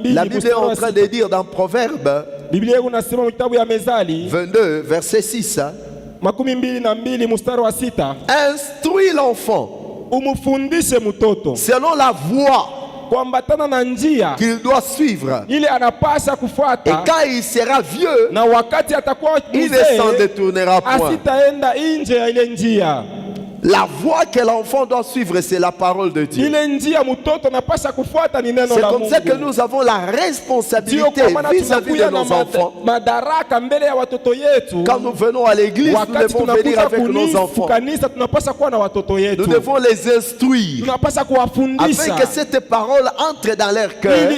La Bible est en train de dire dans Proverbe 22, verset 6. Instruis l'enfant selon la voie qu'il doit suivre. Et quand il sera vieux, il ne s'en détournera point. La voie que l'enfant doit suivre, c'est la parole de Dieu. C'est comme ça que nous avons la responsabilité vis-à-vis de nos enfants. Quand nous venons à l'église, nous devons venir avec nos enfants. Nous devons les instruire afin que cette parole entre dans leur cœur.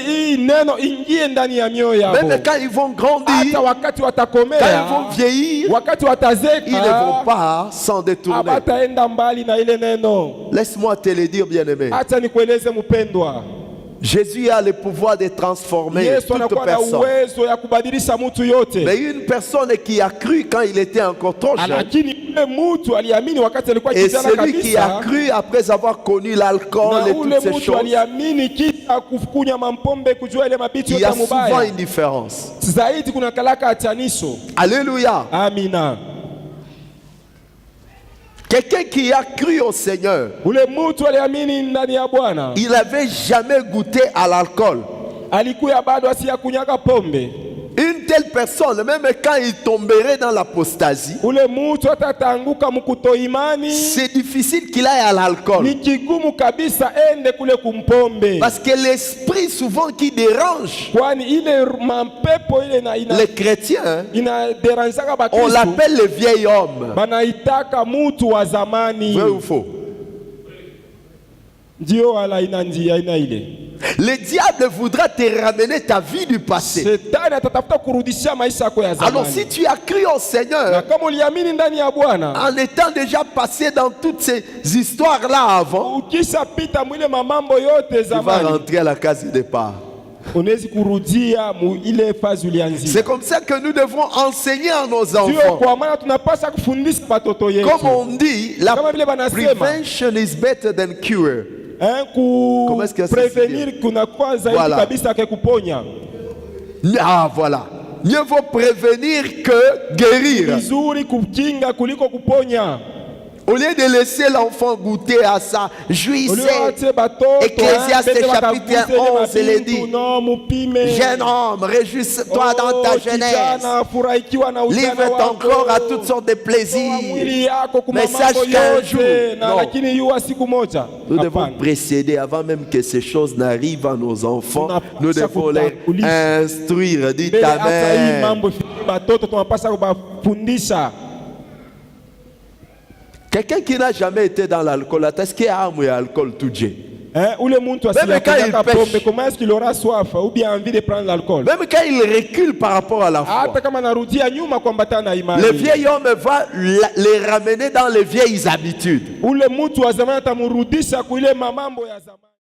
Même quand ils vont grandir, quand ils vont vieillir, ils ne vont pas s'en détourner. Laisse-moi te le dire, bien-aimé. Jésus a le pouvoir de transformer toute personne. Mais une personne qui a cru quand il était encore trop jeune, et celui qui a cru après avoir connu l'alcool et toutes ces choses, il y a souvent une différence. Alléluia. Amina. Quelqu'un qui a cru au Seigneur, il n'avait jamais goûté à l'alcool. Une telle personne, même quand il tomberait dans l'apostasie, c'est difficile qu'il aille à l'alcool. Parce que l'esprit souvent qui dérange les chrétiens, on l'appelle le vieil homme. Vrai ou faux? Le diable voudra te ramener ta vie du passé. Alors si tu as cru au Seigneur en étant déjà passé dans toutes ces histoires-là avant, tu vas rentrer à la case de départ. C'est comme ça que nous devons enseigner à nos enfants. Comme on dit, la prevention is better than cure. Comment est-ce que c'est? Voilà. Ah, voilà. Mieux vaut prévenir que guérir. Au lieu de laisser l'enfant goûter à ça, jouissez. Ecclésiaste chapitre 11, il dit: jeune homme, réjouis-toi dans ta jeunesse. Livre ton corps à toutes sortes de plaisirs. Mais sache qu'un jour, nous devons précéder avant même que ces choses n'arrivent à nos enfants. Nous devons les instruire. Dites Amen. Quelqu'un qui n'a jamais été dans l'alcool, est-ce qu'il y a un alcool tout Dieu? Même quand il pêche, comment est-ce qu'il aura soif ou bien envie de prendre l'alcool? Même quand il recule par rapport à la foi, le vieil homme va les ramener dans les vieilles habitudes.